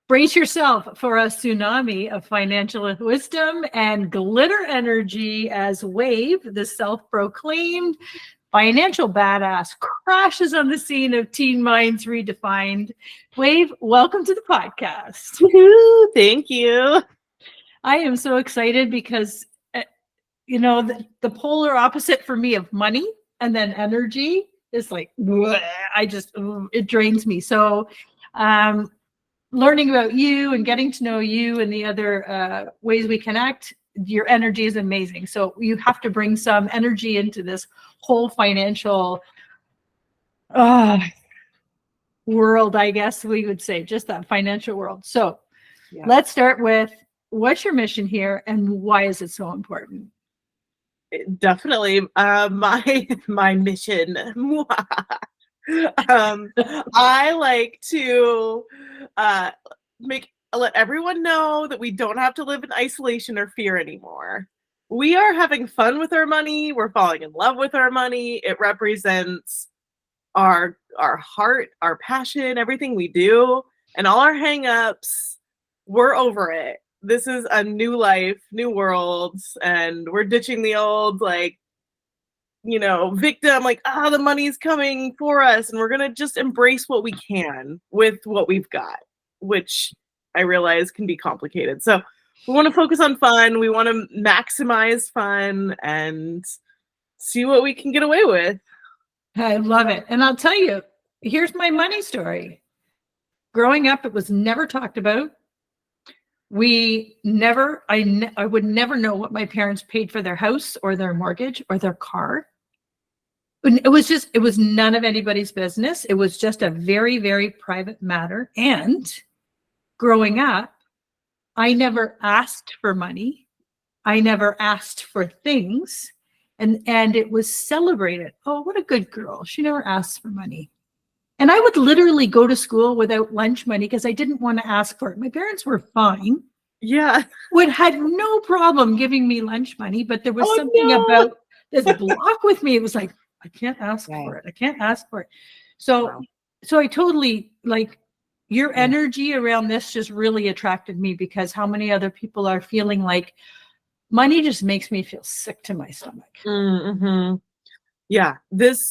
Brace yourself for a tsunami of financial wisdom and glitter energy as Wave, the self-proclaimed financial badass, crashes on the scene of Teen Minds Redefined. Wave, welcome to the podcast. Woo-hoo, thank you. I am so excited because, the polar opposite for me of money and then energy is like, it drains me. So, learning about you and getting to know you and the other ways we connect, your energy is amazing. So you have to bring some energy into this whole financial world, I guess we would say, just that financial world. So Let's start with, what's your mission here and why is it so important? Definitely my mission. I like to let everyone know that we don't have to live in isolation or fear anymore. We are having fun with our money. We're falling in love with our money. It represents our heart, our passion, everything we do, and all our hang-ups. We're over it. This is a new life, new worlds, and we're ditching the old, victim, the money's coming for us, and we're gonna just embrace what we can with what we've got, which I realize can be complicated. So we want to focus on fun. We want to maximize fun and see what we can get away with. I love it. And I'll tell you, here's my money story. Growing up, it was never talked about. I would never know what my parents paid for their house or their mortgage or their car. It was none of anybody's business. It was just a very, very private matter. And growing up, I never asked for money. I never asked for things. And it was celebrated. Oh, what a good girl. She never asked for money. And I would literally go to school without lunch money because I didn't want to ask for it. My parents were fine. Yeah. Had no problem giving me lunch money, but there was something about this block with me. It was like, I can't ask for it. I can't ask for it. So I totally, your energy around this just really attracted me, because how many other people are feeling like money just makes me feel sick to my stomach. Mm-hmm. Yeah,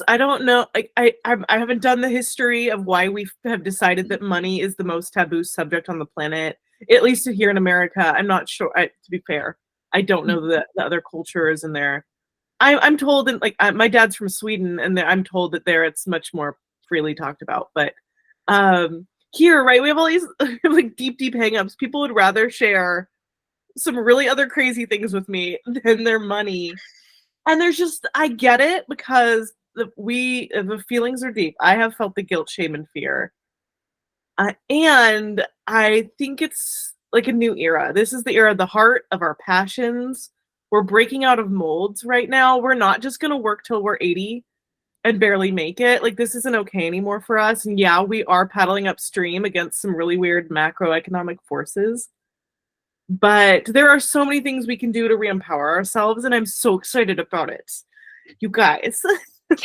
I don't know. I haven't done the history of why we have decided that money is the most taboo subject on the planet, at least here in America. I'm not sure. To be fair, I don't know the other cultures in there. I'm told that my dad's from Sweden, and I'm told that there it's much more freely talked about. But here, right, we have all these deep hangups. People would rather share some really other crazy things with me than their money. And there's just, I get it, because the feelings are deep. I have felt the guilt, shame, and fear. And I think it's like a new era. This is the era of the heart, of our passions. We're breaking out of molds right now. We're not just going to work till we're 80 and barely make it. This isn't okay anymore for us. And yeah, we are paddling upstream against some really weird macroeconomic forces. But there are so many things we can do to re-empower ourselves, and I'm so excited about it. You guys,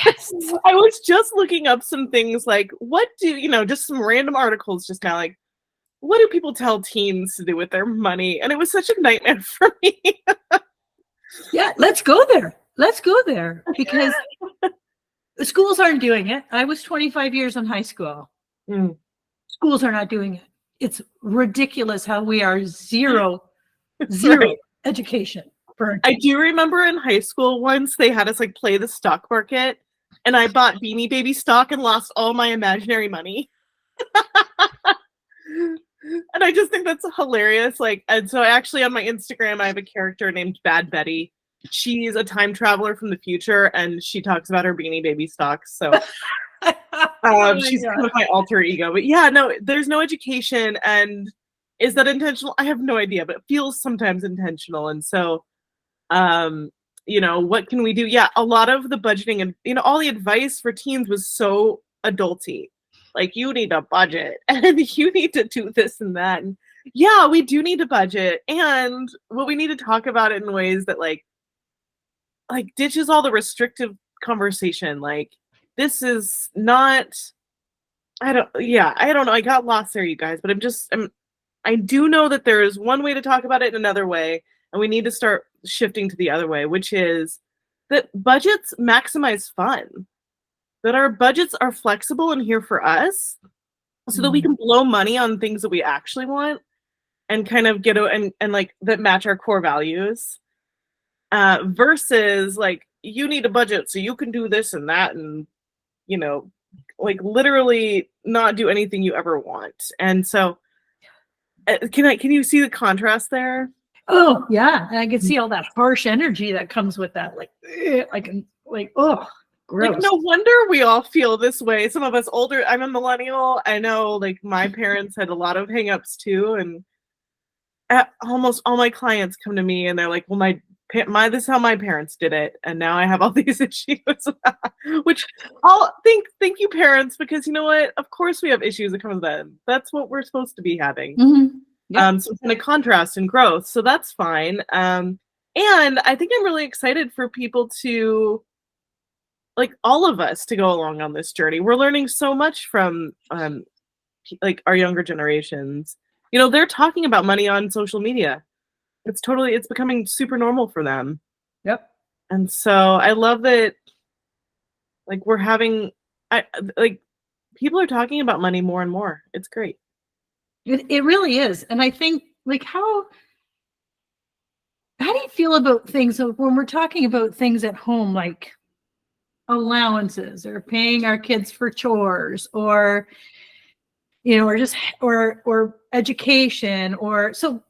yes. I was just looking up some things just some random articles just now, what do people tell teens to do with their money? And it was such a nightmare for me. Yeah, let's go there, because the schools aren't doing it. I was 25 years in high school. Schools are not doing it. It's ridiculous how we are zero right. Education. I do remember in high school once they had us like play the stock market, and I bought Beanie Baby stock and lost all my imaginary money. And I just think that's hilarious. Like, and so actually on my Instagram, I have a character named Bad Betty. She's a time traveler from the future, and she talks about her Beanie Baby stocks. So she's kind of my alter ego. But yeah, no, there's no education. And is that intentional? I have no idea, but it feels sometimes intentional. And so, what can we do? Yeah, a lot of the budgeting and, all the advice for teens was so adulty. Like, you need a budget and you need to do this and that. And yeah, we do need a budget. And what we need to talk about it in ways that like ditches all the restrictive conversation. Like, this is not, I don't know. I got lost there, you guys, but I'm I do know that there is one way to talk about it and another way, and we need to start shifting to the other way, which is that budgets maximize fun. That our budgets are flexible and here for us so that we can blow money on things that we actually want and kind of and like that match our core values. Versus like you need a budget so you can do this and that and you know like literally not do anything you ever want. And so can you see the contrast there? Oh yeah, and I can see all that harsh energy that comes with that. Like oh, gross. Like no wonder we all feel this way. Some of us older. I'm a millennial. I know like my parents had a lot of hangups too, and almost all my clients come to me and they're like, "Well, my this is how my parents did it, and now I have all these issues." Which I'll thank you parents, because you know what? Of course we have issues that come with that. That's what we're supposed to be having. Mm-hmm. Yep. Some kind of contrast and growth, so that's fine. And I think I'm really excited for people to, like all of us, to go along on this journey. We're learning so much from like our younger generations. You know, they're talking about money on social media. It's becoming super normal for them. Yep. And so I love that, like like people are talking about money more and more. It's great. It really is. And I think like how do you feel about things when we're talking about things at home, like allowances or paying our kids for chores or or just or education or so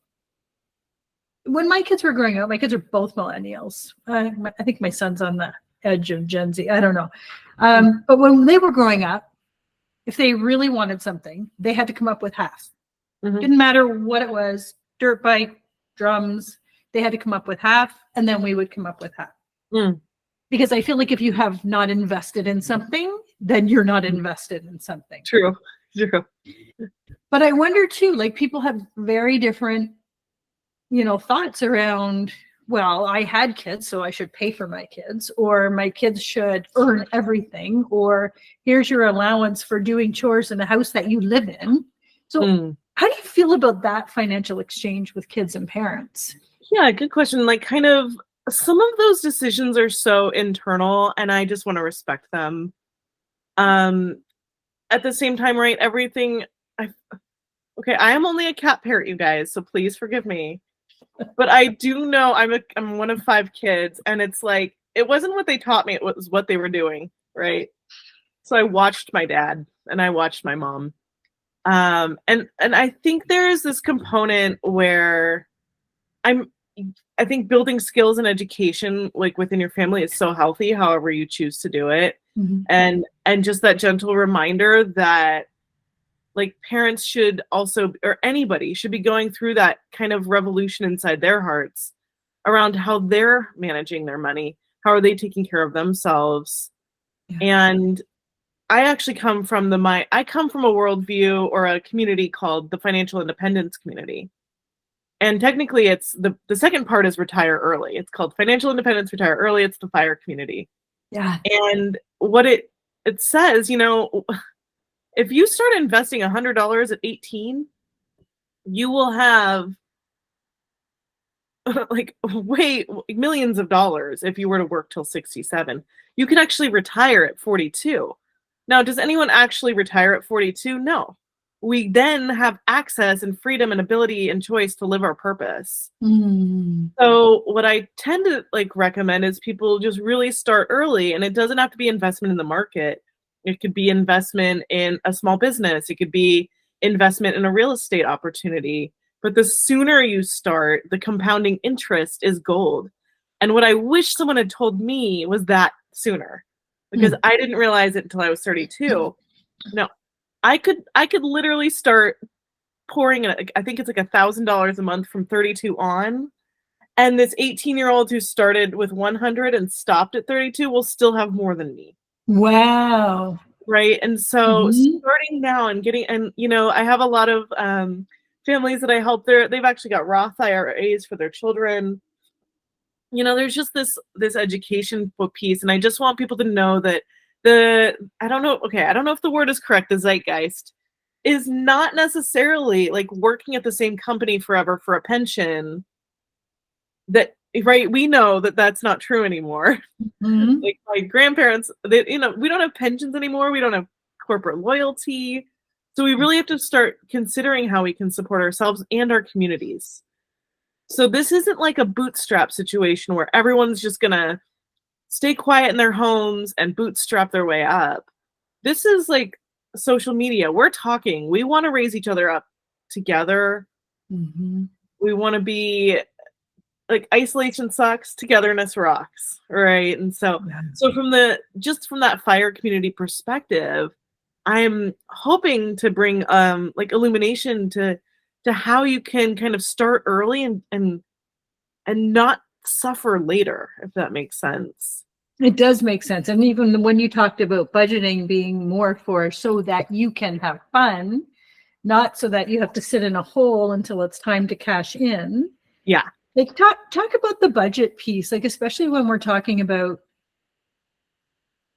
when my kids were growing up, my kids are both millennials. I think my son's on the edge of Gen Z. I don't know. But when they were growing up, if they really wanted something, they had to come up with half. Mm-hmm. Didn't matter what it was, dirt bike, drums, they had to come up with half, and then we would come up with half. Because I feel like if you have not invested in something, then you're not invested in something. True. But I wonder too, like people have very different, thoughts around, well, I had kids, so I should pay for my kids, or my kids should earn everything, or here's your allowance for doing chores in the house that you live in. So how do you feel about that financial exchange with kids and parents? Yeah, good question. Like kind of some of those decisions are so internal and I just want to respect them. At the same time, right, I am only a cat parent, you guys, so please forgive me. But I do know I'm one of 5 kids, and it's like it wasn't what they taught me, it was what they were doing, right? So I watched my dad and I watched my mom. And I think there is this component where I think building skills and education like within your family is so healthy, however you choose to do it. Mm-hmm. And just that gentle reminder that like parents should also, or anybody should be going through that kind of revolution inside their hearts around how they're managing their money. How are they taking care of themselves? Yeah. And I actually come from a worldview or a community called the financial independence community. And technically it's the second part is retire early. It's called financial independence, retire early. It's the FIRE community. Yeah. And what it says, if you start investing $100 at 18, you will have like millions of dollars if you were to work till 67. You can actually retire at 42. Now, does anyone actually retire at 42? No. We then have access and freedom and ability and choice to live our purpose. So what I tend to recommend is people just really start early, and it doesn't have to be investment in the market. It could be investment in a small business. It could be investment in a real estate opportunity. But the sooner you start, the compounding interest is gold. And what I wish someone had told me was that sooner, because I didn't realize it until I was 32. No, I could literally start pouring in, I think it's like $1,000 a month from 32 on. And this 18-year-old who started with 100 and stopped at 32 will still have more than me. Wow. Right. And so starting now and I have a lot of families that I help they've actually got Roth IRAs for their children. There's just this education piece. And I just want people to know that I don't know if the word is correct, the zeitgeist is not necessarily like working at the same company forever for a pension. That right, we know that that's not true anymore. Mhm. Like my grandparents, they, we don't have pensions anymore. We don't have corporate loyalty. So we really have to start considering how we can support ourselves and our communities. So this isn't like a bootstrap situation where everyone's just gonna stay quiet in their homes and bootstrap their way up. This is like social media. We're talking. We want to raise each other up together. Mhm. We want to be like isolation sucks, togetherness rocks, right? And Yeah. so from that fire community perspective, I'm hoping to bring like illumination to how you can kind of start early and not suffer later, if that makes sense. It does make sense. And even when you talked about budgeting being more for so that you can have fun, not so that you have to sit in a hole until it's time to cash in. Yeah. Like talk about the budget piece, like especially when we're talking about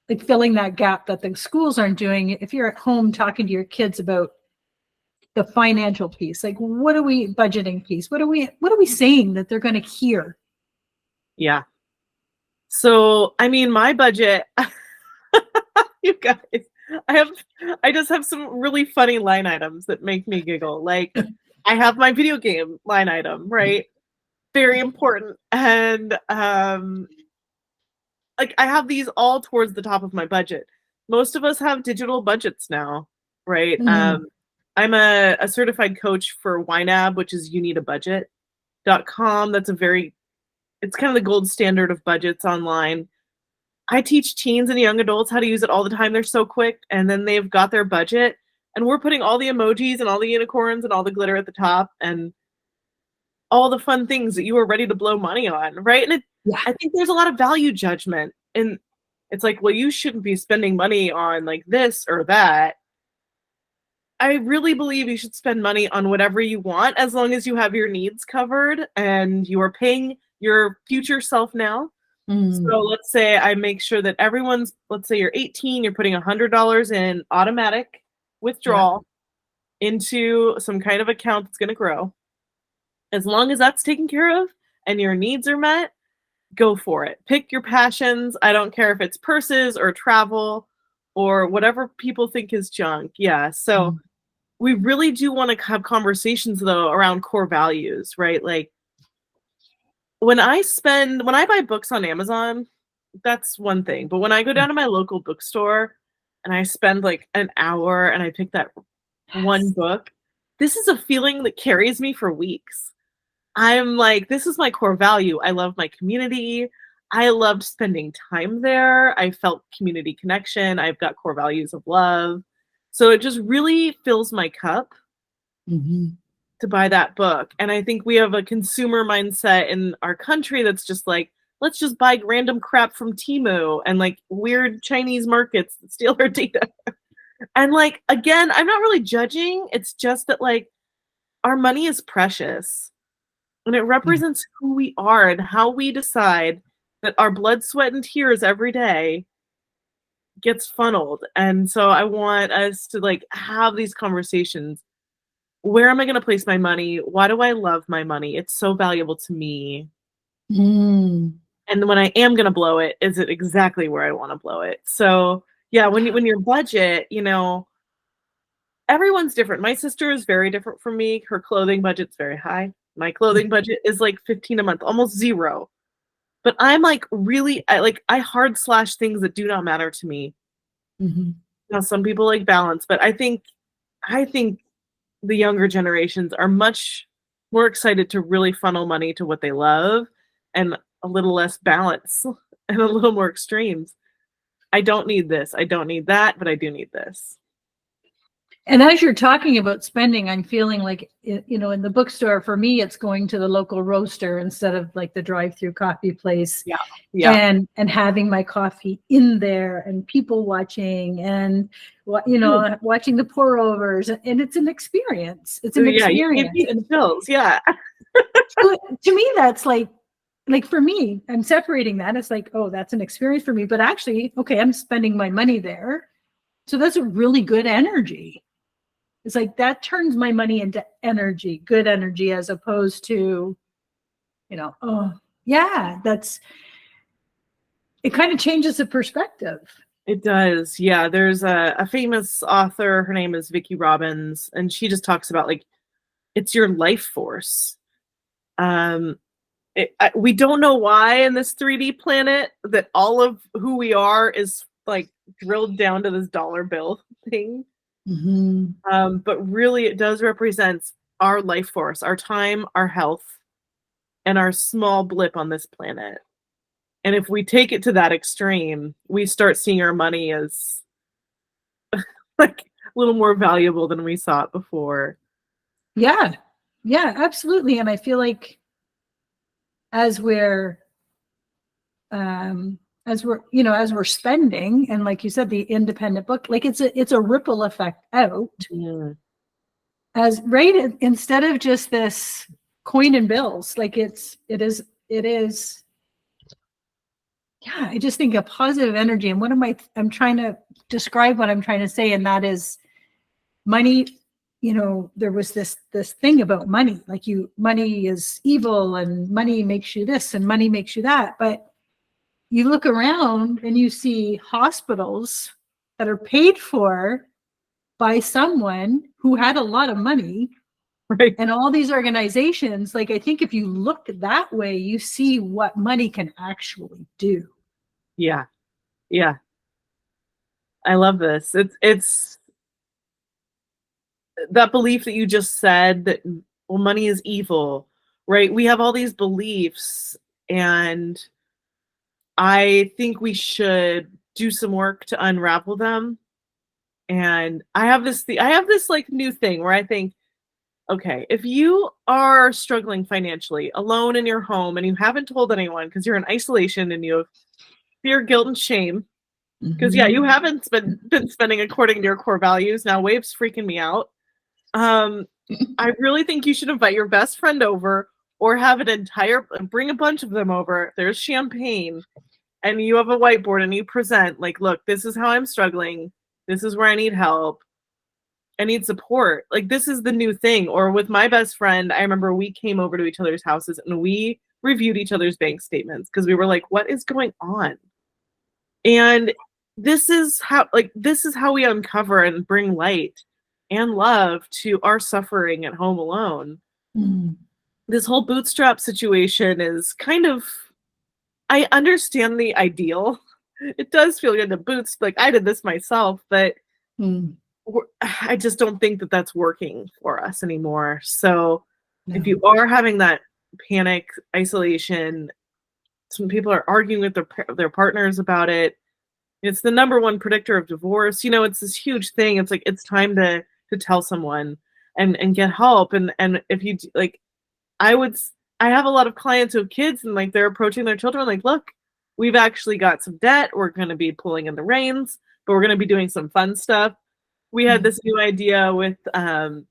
like filling that gap that the schools aren't doing. If you're at home talking to your kids about the financial piece, like what are we budgeting piece? What are we saying that they're going to hear? Yeah. So, I mean, my budget, you guys, I just have some really funny line items that make me giggle. Like, I have my video game line item, right? Very important. And like I have these all towards the top of my budget. Most of us have digital budgets now, right? Mm. I'm a certified coach for YNAB, which is youneedabudget.com. It's kind of the gold standard of budgets online. I teach teens and young adults how to use it all the time. They're so quick, and then they've got their budget, and we're putting all the emojis and all the unicorns and all the glitter at the top and all the fun things that you are ready to blow money on, right? And Yeah. I think there's a lot of value judgment, and it's like, well, you shouldn't be spending money on like this or that. I really believe you should spend money on whatever you want as long as you have your needs covered and you are paying your future self now. Mm. So let's say I make sure that let's say you're 18, you're putting $100 in automatic Yeah. withdrawal into some kind of account that's going to grow. As long as that's taken care of and your needs are met, go for it. Pick your passions. I don't care if it's purses or travel or whatever people think is junk. Yeah. So Mm. we really do want to have conversations though around core values, right? Like when I buy books on Amazon, that's one thing. But when I go down to my local bookstore and I spend like an hour and I pick that one book, this is a feeling that carries me for weeks. I'm like, this is my core value. I love my community. I loved spending time there. I felt community connection. I've got core values of love. So it just really fills my cup Mhm. to buy that book. And I think we have a consumer mindset in our country that's just like, let's just buy random crap from Temu and like weird Chinese markets that steal our data. And like, again, I'm not really judging. It's just that like our money is precious. And it Yeah. represents who we are and how we decide that our blood, sweat, and tears every day gets funneled. And so I want us to like have these conversations. Where am I going to place my money? Why do I love my money? It's so valuable to me. Mm. And when I am going to blow it, is it exactly where I want to blow it? So yeah, when your budget, everyone's different. My sister is very different from me. Her clothing budget's very high. My clothing budget is like 15 a month, almost zero. But I'm like I hard slash things that do not matter to me. Mhm. Now some people like balance, but I think the younger generations are much more excited to really funnel money to what they love and a little less balance and a little more extremes. I don't need this. I don't need that, but I do need this. And as you're talking about spending, I'm feeling like, in the bookstore, for me, it's going to the local roaster instead of like the drive-through coffee place Yeah. Yeah. and having my coffee in there and people watching and, watching the pour overs. And it's an experience. It's an Yeah, you gave experience. me the And chills. Yeah. so to me, that's like for me, I'm separating that. It's like, oh, that's an experience for me. But actually, okay, I'm spending my money there. So that's a really good energy. It's like that turns my money into energy, good energy, as opposed to, oh, yeah, it kind of changes the perspective. It does. Yeah. There's a famous author. Her name is Vicki Robbins, and she just talks about like it's your life force. We don't know why in this 3D planet that all of who we are is like drilled down to this dollar bill thing. Mm-hmm. But really, it does represent our life force, our time, our health, and our small blip on this planet. And if we take it to that extreme, we start seeing our money as like a little more valuable than we saw it before. Yeah. Yeah, absolutely. And I feel like as we're as we're spending, and like you said, the independent book, like it's a ripple effect out. Yeah. As right, instead of just this coin and bills, like it is yeah, I just think a positive energy. And I'm trying to describe what I'm trying to say, and that is money. There was this thing about money, like money is evil, and money makes you this, and money makes you that. But you look around and you see hospitals that are paid for by someone who had a lot of money. Right. And all these organizations, like, I think if you look that way, you see what money can actually do. Yeah. Yeah. I love this. It's that belief that you just said that, well, money is evil, right? We have all these beliefs, and I think we should do some work to unravel them. And I have this like new thing where I think, okay, if you are struggling financially alone in your home and you haven't told anyone because you're in isolation and you have fear, guilt, and shame, because yeah, you haven't been spending according to your core values. Now Wave's freaking me out. I really think you should invite your best friend over, or have bring a bunch of them over. There's champagne, and you have a whiteboard, and you present like, look, this is how I'm struggling. This is where I need help. I need support. Like, this is the new thing. Or with my best friend, I remember we came over to each other's houses and we reviewed each other's bank statements because we were like, what is going on? And this is how we uncover and bring light and love to our suffering at home alone. This whole bootstrap situation is kind of, I understand the ideal. It does feel good to boots. Like, I did this myself, but I just don't think that that's working for us anymore. So if you are having that panic, isolation, some people are arguing with their partners about it. It's the number one predictor of divorce. It's this huge thing. It's like, it's time to tell someone and get help. And if you like, I have a lot of clients who have kids, and like they're approaching their children like, look, we've actually got some debt. We're going to be pulling in the reins, but we're going to be doing some fun stuff. We had this new idea with,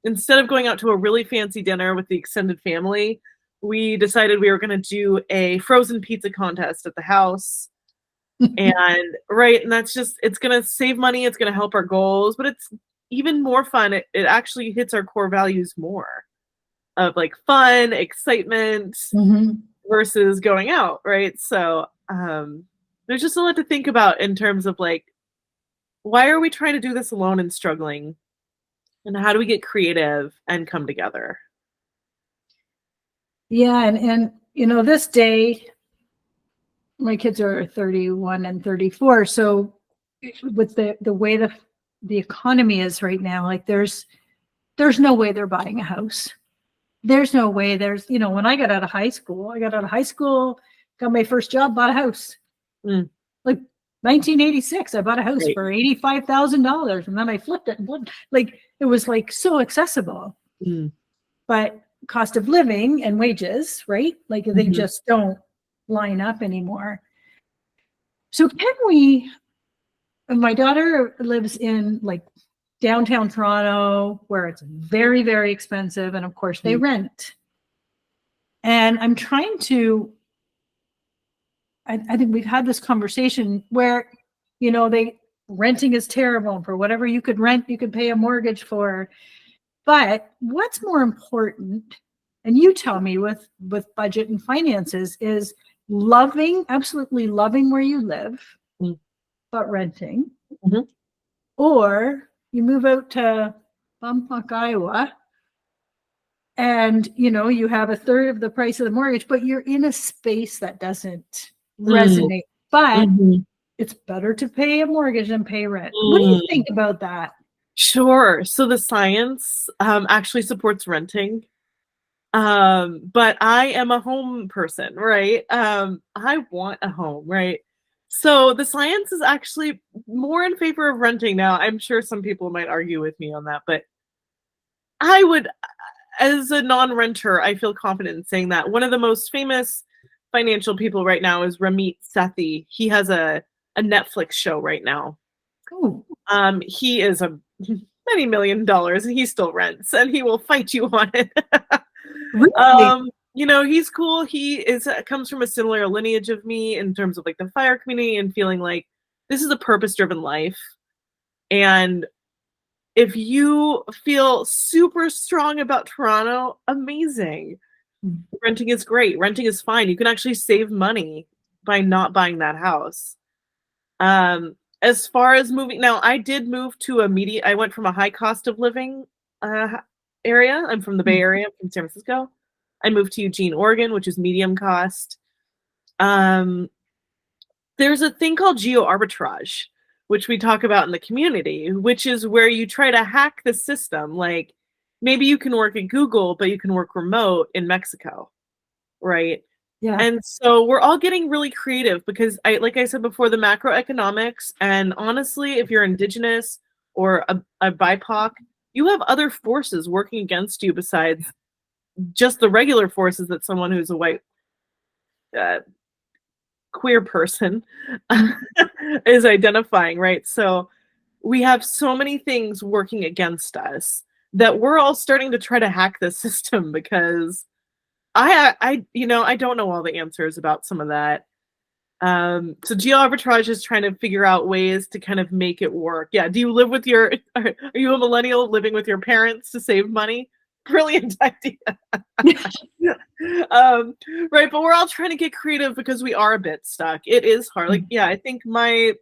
instead of going out to a really fancy dinner with the extended family, we decided we were going to do a frozen pizza contest at the house. And that's just, it's going to save money. It's going to help our goals, but it's even more fun. It actually hits our core values more of like fun, excitement versus going out. Right. So, there's just a lot to think about in terms of like, why are we trying to do this alone and struggling? And how do we get creative and come together? Yeah. And this day, my kids are 31 and 34. So with the way the economy is right now, like there's no way they're buying a house. There's no way. When I got out of high school, got my first job, bought a house. Like 1986, I bought a house for $85,000, and then I flipped it. Like, it was like so accessible. But cost of living and wages, right? Like they just don't line up anymore. So my daughter lives in like downtown Toronto, where it's very, very expensive. And of course they rent. And I'm trying to, I think we've had this conversation where, renting is terrible. For whatever you could rent, you could pay a mortgage for. But what's more important, and you tell me with budget and finances, is absolutely loving where you live, Mm. but renting, Mhm. or you move out to Bumfuck, Iowa, and you have a third of the price of the mortgage, but you're in a space that doesn't resonate. But Mhm. it's better to pay a mortgage than pay rent. What do Mm. you think about that? Sure. So the science actually supports renting. But I am a home person, right? I want a home, right? So the science is actually more in favor of renting now. I'm sure some people might argue with me on that, but I would, as a non-renter, I feel confident in saying that. One of the most famous financial people right now is Ramit Sethi. He has a Netflix show right now. Oh, He is a many million dollars and he still rents and he will fight you on it. really? He's cool. He comes from a similar lineage of me in terms of like the fire community and feeling like this is a purpose-driven life. And if you feel super strong about Toronto, amazing. Renting is great. Renting is fine. You can actually save money by not buying that house. As far as moving, now I did move to I went from a high cost of living area. I'm from the Bay Area, I'm from San Francisco. I moved to Eugene, Oregon, which is medium cost. Um, there's a thing called geo arbitrage, which we talk about in the community, which is where you try to hack the system. Like maybe you can work at Google, but you can work remote in Mexico, right? Yeah. And so we're all getting really creative because like I said before, the macroeconomics, and honestly, if you're indigenous or a BIPOC, you have other forces working against you besides just the regular forces that someone who's a white uh, queer person is identifying, right? So we have so many things working against us that we're all starting to try to hack the system because I don't know all the answers about some of that. So geo arbitrage is trying to figure out ways to kind of make it work. Yeah. Do you live with are you a millennial living with your parents to save money? Brilliant idea. Right. But we're all trying to get creative because we are a bit stuck. It is hard. Like, yeah, I think my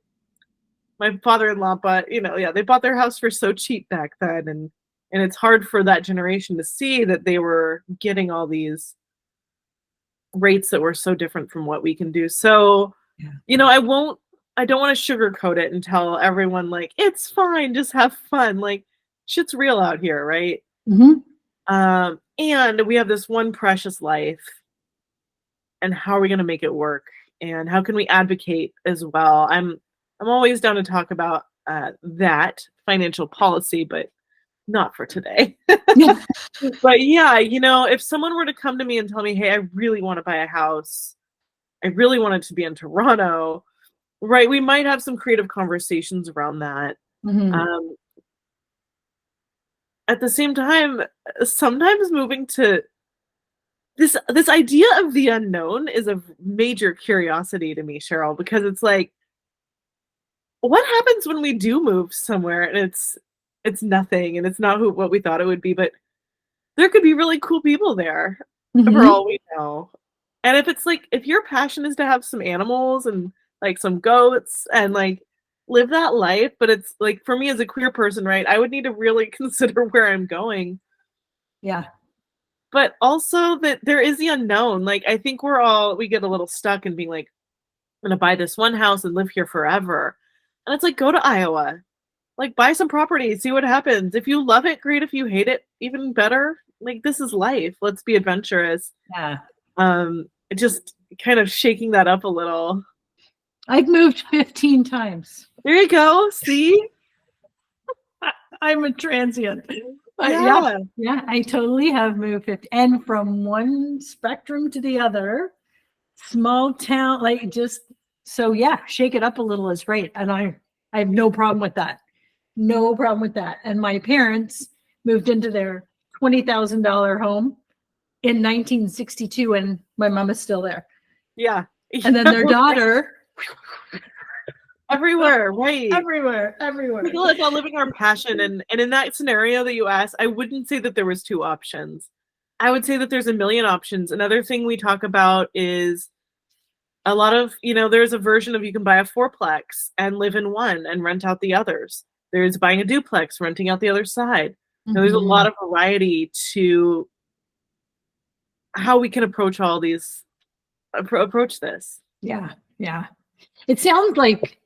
father-in-law they bought their house for so cheap back then. And it's hard for that generation to see that they were getting all these rates that were so different from what we can do. So, I don't want to sugarcoat it and tell everyone like it's fine, just have fun. Like shit's real out here, right? And we have this one precious life. And how are we going to make it work? And how can we advocate as well? I'm always down to talk about that financial policy, but not for today. But yeah, if someone were to come to me and tell me, hey, I really want to buy a house, I really want it to be in Toronto, right? We might have some creative conversations around that. At the same time, sometimes moving to this idea of the unknown is a major curiosity to me, Cheryl, because it's like, what happens when we do move somewhere and it's nothing and it's not what we thought it would be, but there could be really cool people there for all we know. And if your passion is to have some animals and like some goats and like live that life, but it's like for me as a queer person, right, I would need to really consider where I'm going. Yeah. But also that there is the unknown. Like I think we get a little stuck in being like, I'm gonna buy this one house and live here forever. And it's like, go to Iowa. Like buy some property, see what happens. If you love it, great. If you hate it, even better. Like this is life. Let's be adventurous. Yeah. Just kind of shaking that up a little. I've moved 15 times. There you go. See? I'm a transient. Yeah. Yeah, I totally have moved 50. And from one spectrum to the other, small town, like just so yeah, shake it up a little is great. And I have no problem with that. No problem with that. And my parents moved into their $20,000 home in 1962, and my mom is still there. Yeah. And then their daughter everywhere, right? everywhere. We feel like while living our passion, and in that scenario that you asked, I wouldn't say that there was two options. I would say that there's a million options. Another thing we talk about is a lot of, there's a version of you can buy a fourplex and live in one and rent out the others. There's buying a duplex, renting out the other side. There's a lot of variety to how we can approach all these, approach this. Yeah. Yeah. It sounds like,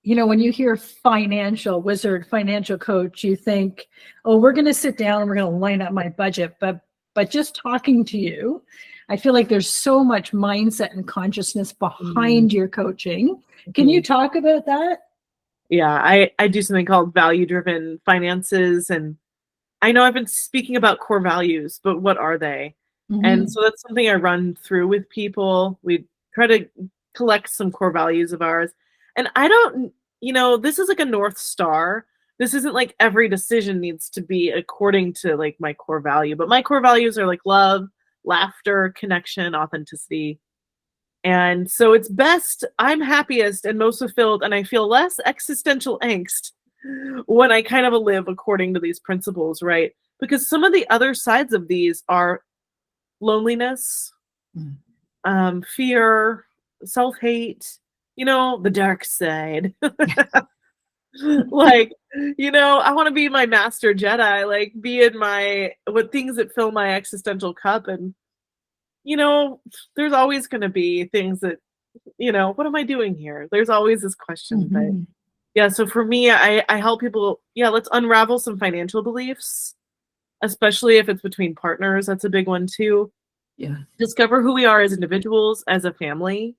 when you hear financial wizard, financial coach, you think, oh, we're going to sit down and we're going to line up my budget. But just talking to you, I feel like there's so much mindset and consciousness behind your coaching. Can you talk about that? Yeah, I do something called value-driven finances. And I know I've been speaking about core values, but what are they? And so that's something I run through with people. We try to collect some core values of ours. And I don't, this is like a North Star. This isn't like every decision needs to be according to like my core value, but my core values are like love, laughter, connection, authenticity. And so it's best, I'm happiest and most fulfilled, and I feel less existential angst when I kind of live according to these principles, right? Because some of the other sides of these are loneliness, fear, self-hate, the dark side. Like, I want to be my master Jedi, like be in with things that fill my existential cup. And, there's always going to be things that, what am I doing here? There's always this question. But yeah, so for me, I help people, let's unravel some financial beliefs, especially if it's between partners. That's a big one too. Yeah. Discover who we are as individuals, as a family,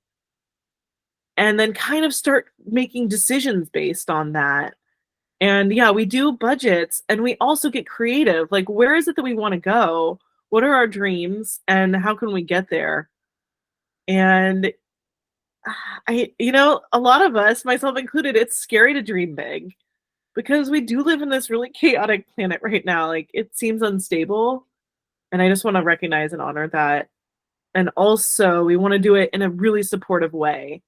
and then kind of start making decisions based on that. And yeah, we do budgets, and we also get creative. Like, where is it that we want to go? What are our dreams, and how can we get there? And a lot of us, myself included, it's scary to dream big because we do live in this really chaotic planet right now. Like, it seems unstable. And I just want to recognize and honor that. And also, we want to do it in a really supportive way.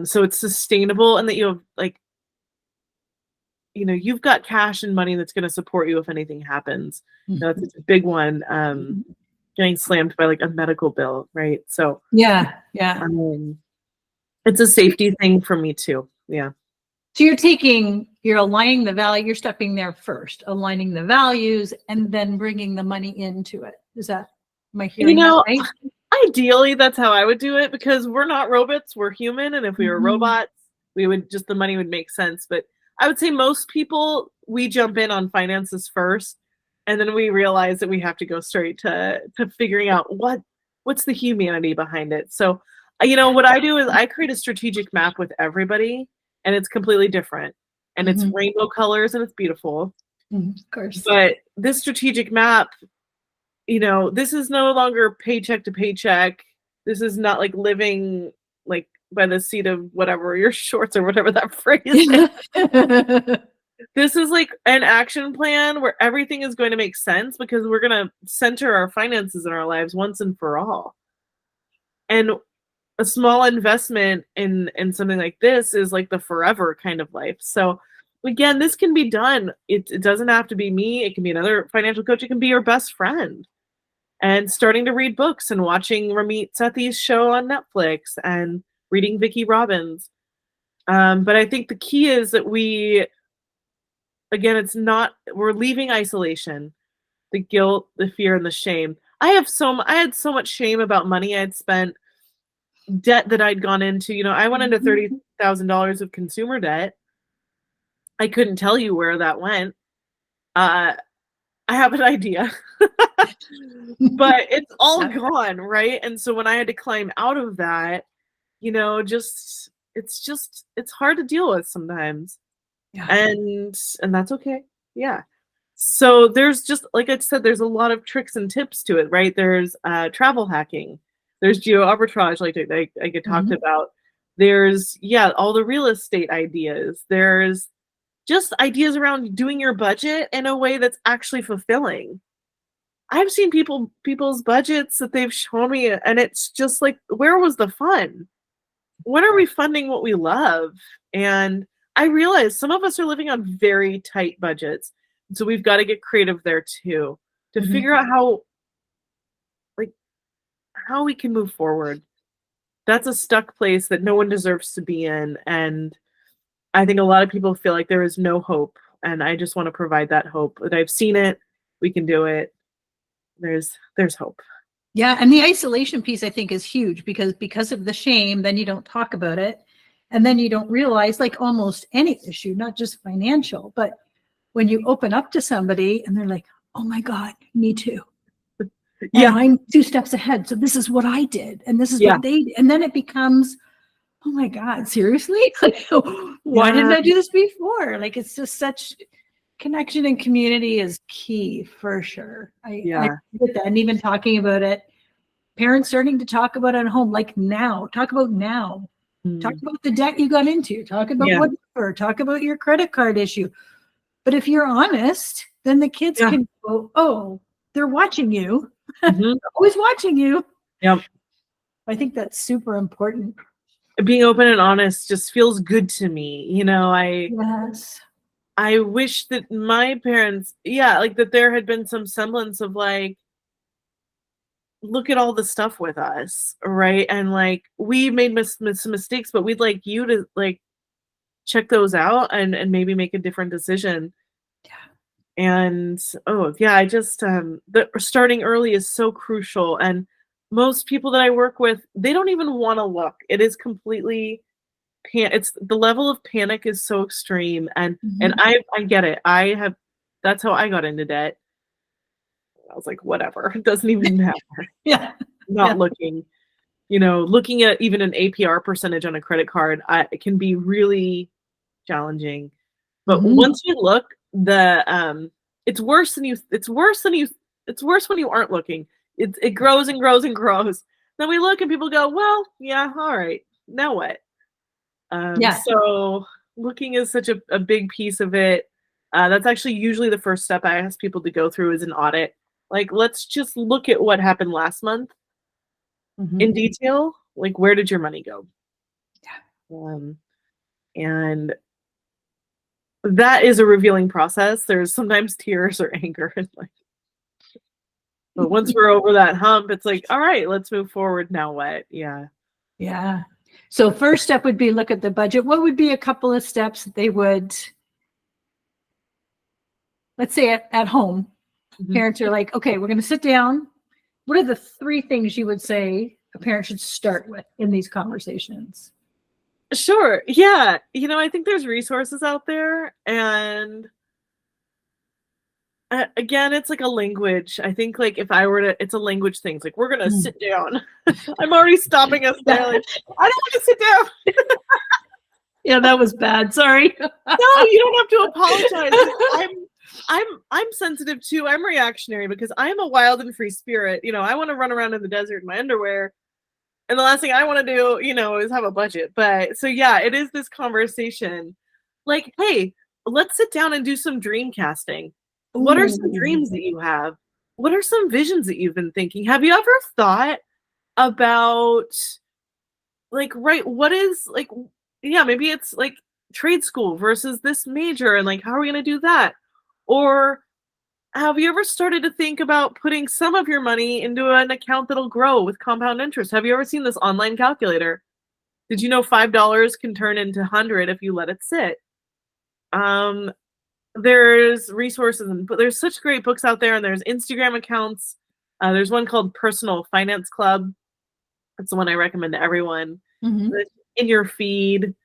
So it's sustainable, and that you have you've got cash and money that's going to support you if anything happens. That's a big one. Getting slammed by like a medical bill, right? So yeah. It's a safety thing for me too. Yeah. So you're aligning the value, you're stepping there first, aligning the values, and then bringing the money into it. Am I hearing that right? Ideally, that's how I would do it, because we're not robots, we're human. And if we were robots, the money would make sense. But I would say most people, we jump in on finances first, and then we realize that we have to go straight to figuring out what's the humanity behind it. So, what I do is I create a strategic map with everybody, and it's completely different. And it's rainbow colors, and it's beautiful. Of course. But this strategic map, this is no longer paycheck to paycheck. This is not like living like by the seat of whatever your shorts or whatever that phrase is. This is like an action plan where everything is going to make sense, because we're going to center our finances in our lives once and for all. And a small investment in something like this is like the forever kind of life. So again, this can be done. It doesn't have to be me. It can be another financial coach. It can be your best friend. And starting to read books and watching Ramit Sethi's show on Netflix and reading Vicki Robbins. But I think the key is that we're leaving isolation, the guilt, the fear, and the shame. I had so much shame about money I had spent, debt that I'd gone into. I went into $30,000 of consumer debt. I couldn't tell you where that went. I have an idea, but it's all gone, right? And so when I had to climb out of that, it's hard to deal with sometimes. Yeah. And that's okay. Yeah. So there's just, like I said, there's a lot of tricks and tips to it, right? There's travel hacking. There's geo arbitrage, like I get talked about. There's, all the real estate ideas. There's just ideas around doing your budget in a way that's actually fulfilling. I've seen people's budgets that they've shown me, and it's just like, where was the fun? when are we funding what we love? And I realize some of us are living on very tight budgets. So we've got to get creative there too to Mhm. figure out like how we can move forward. That's a stuck place that no one deserves to be in. And I think a lot of people feel like there is no hope. And I just want to provide that hope that I've seen it. We can do it. There's hope. Yeah, and the isolation piece I think is huge because of the shame, then you don't talk about it. And then you don't realize, like almost any issue, not just financial, but when you open up to somebody and they're like, oh my God, me too. Yeah. And I'm 2 steps ahead. So this is what I did. And this is Yeah. what they did. And then it becomes, oh my God, seriously? Why didn't Yeah. I do this before? Like it's just such connection and community is key for sure. I get that. And even talking about it, parents starting to talk about it at home, like now, talk about now. Talk about the debt you got into, talk about whatever, talk about your credit card issue. But if you're honest, then the kids can go, oh, they're watching you. Mhm. Always watching you. Yep. I think that's super important. Being open and honest just feels good to me. Yes. I wish that my parents, like that there had been some semblance of like, look at all the stuff with us, right? And like we made some mistakes, but we'd like you to like check those out and maybe make a different decision. And I just the starting early is so crucial. And most people that I work with, they don't even want to look. It is completely it's the level of panic is so extreme. And I get it. That's how I got into debt. I was like, whatever, it doesn't even matter. Not looking. Looking at even an APR percentage on a credit card, it can be really challenging. But once you look, it's worse when you aren't looking. It grows and grows and grows. Then we look and people go, well, yeah, all right, now what? So looking is such a big piece of it. That's actually usually the first step I ask people to go through is an audit. Like, let's just look at what happened last month in detail. Like, where did your money go? And that is a revealing process. There's sometimes tears or anger. But once we're over that hump, it's like, all right, let's move forward. Now what? Yeah. So first step would be look at the budget. What would be a couple of steps that they would, let's say at home, parents are like, okay, we're going to sit down. What are the 3 things you would say a parent should start with in these conversations? Sure. Yeah. I think there's resources out there. And again, it's like a language. I think like if I were to, it's a language thing. It's like, we're going to sit down. I'm already stopping us there. Like, I don't want to sit down. Yeah, that was bad. Sorry. No, you don't have to apologize. I'm sensitive too. I'm reactionary because I'm a wild and free spirit. I want to run around in the desert in my underwear. And the last thing I want to do, is have a budget. But so yeah, it is this conversation. Like, hey, let's sit down and do some dream casting. What are some dreams that you have? What are some visions that you've been thinking? Have you ever thought about like, right, what is like, maybe it's like trade school versus this major and like, how are we going to do that? Or have you ever started to think about putting some of your money into an account that'll grow with compound interest? Have you ever seen this online calculator? Did you know $5 can turn into 100 if you let it sit? There's resources and there's such great books out there, and there's Instagram accounts. There's one called Personal Finance Club. That's the one I recommend to everyone. In your feed.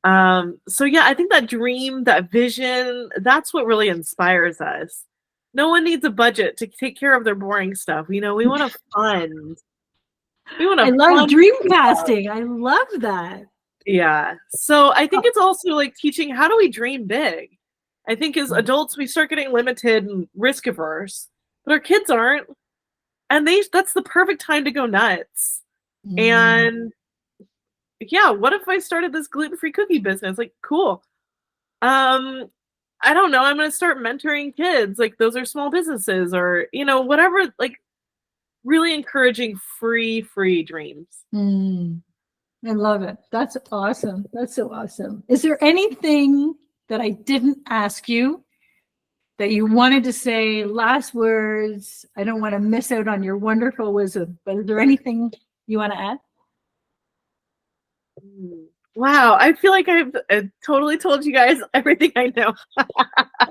So yeah, I think that dream, that vision, that's what really inspires us. No one needs a budget to take care of their boring stuff. We want to fund. I love dream casting. I love that. Yeah. So I think it's also like teaching, how do we dream big? I think as adults, we start getting limited and risk averse, but our kids aren't. And that's the perfect time to go nuts. And yeah, what if I started this gluten-free cookie business? Like, cool. I don't know. I'm going to start mentoring kids. Like, those are small businesses or, whatever, like really encouraging free dreams. I love it. That's awesome. That's so awesome. Is there anything that I didn't ask you that you wanted to say? Last words. I don't want to miss out on your wonderful wisdom, but is there anything you want to add? Wow, I feel like I've totally told you guys everything I know.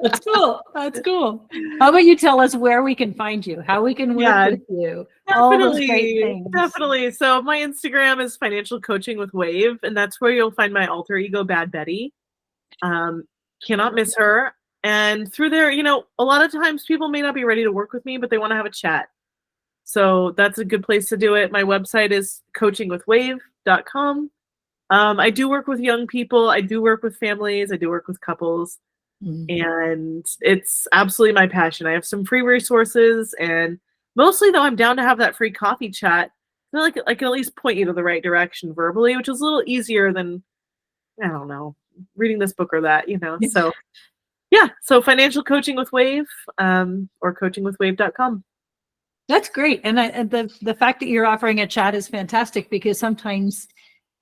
That's cool. That's cool. How about you tell us where we can find you, how we can work with you, all those great things. Definitely. So my Instagram is Financial Coaching with Wave, and that's where you'll find my alter ego, Bad Betty. Cannot miss her. And through there, you know, a lot of times people may not be ready to work with me, but they want to have a chat. So that's a good place to do it. My website is coachingwithwave.com. I do work with young people. I do work with families. I do work with couples. And it's absolutely my passion. I have some free resources, and mostly though, I'm down to have that free coffee chat. I feel like I can at least point you to the right direction verbally, which is a little easier than, I don't know, reading this book or that, you know. So yeah, so Financial Coaching with Wave, or coachingwithwave.com. That's great. And the fact that you're offering a chat is fantastic, because sometimes,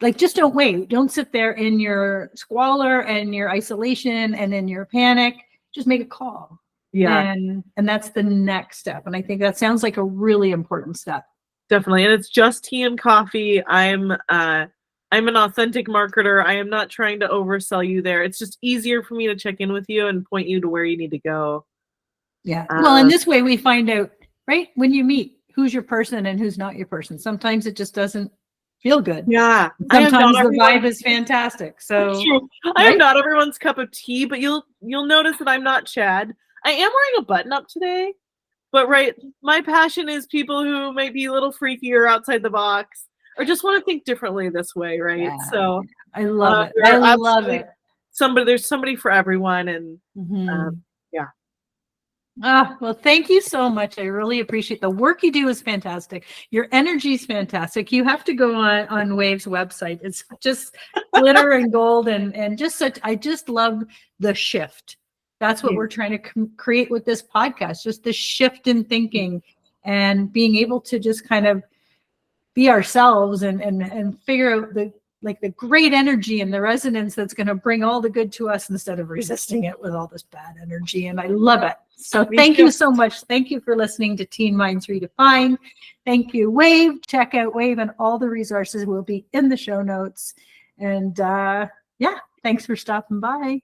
like, just don't wait. Don't sit there in your squalor and your isolation and in your panic. Just make a call. Yeah. And that's the next step. And I think that sounds like a really important step. Definitely. And it's just tea and coffee. I'm an authentic marketer. I am not trying to oversell you there. It's just easier for me to check in with you and point you to where you need to go. Yeah. Well, in this way we find out, right, when you meet, who's your person and who's not your person. Sometimes it just doesn't feel good. Yeah. Sometimes the vibe is fantastic. So I am not everyone's cup of tea, but you'll notice that I'm not Chad. I am wearing a button up today, but my passion is people who might be a little freakier outside the box or just want to think differently this way, right? Yeah. So I love it. I love it. There's somebody for everyone, and yeah. Well, thank you so much. I really appreciate the work you do is fantastic. Your energy is fantastic. You have to go on Wave's website. It's just glitter and gold, and just such. I just love the shift. That's what we're trying to create with this podcast. Just the shift in thinking and being able to just kind of be ourselves and figure out the great energy and the resonance that's going to bring all the good to us instead of resisting it with all this bad energy. And I love it. So thank you so much. Thank you for listening to Teen Minds Redefined. Thank you, Wave. Check out Wave, and all the resources will be in the show notes. And yeah, thanks for stopping by.